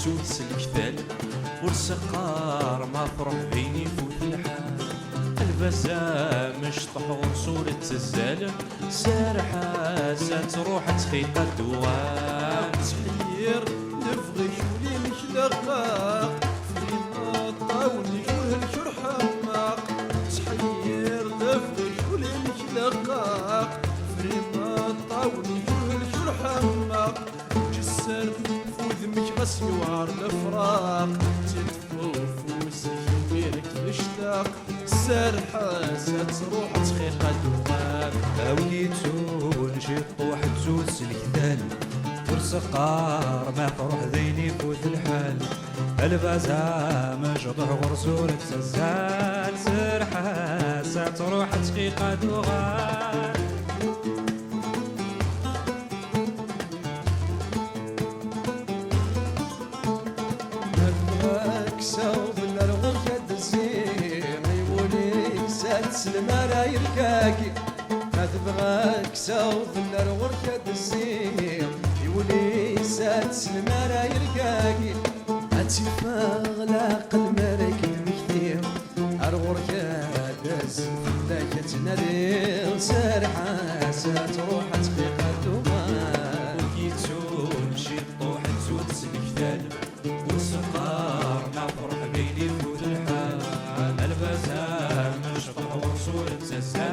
تسوس الكتال والسقار ما فرح بيني فوت الحال البزا مش طحور صورة الزال سارحة تروح تخيط الدوام تحير نفغي شولي نخلقاق في مطاوني شوه الشرحماق تحير نفغي شولي نخلقاق في مطاوني شوه الشرحماق جسر فوذمك غسيوار الفراق تتفوفوس غيرك الاشتاق سارحة تروح تخيق الدوام هاويتو نجي طوح تزوز الكدال ورسقار ما تروح ذيني فوت الحال البازا مجضح غرسولك سزال سرحة تروح تخيق دوغان سلمى يركاكي ما تبغاك سوف الوركة الزين يولي سات سلمى يركاكي أتفاغلاق المراكب بكثير الوركة داز ذاك تنادي سارحة ساتروح تخيق الدومان وكيتو نمشي طوح تسوس الكتال والسقار نفرح بيني فوت الحال البزا مش طحور صورة الزال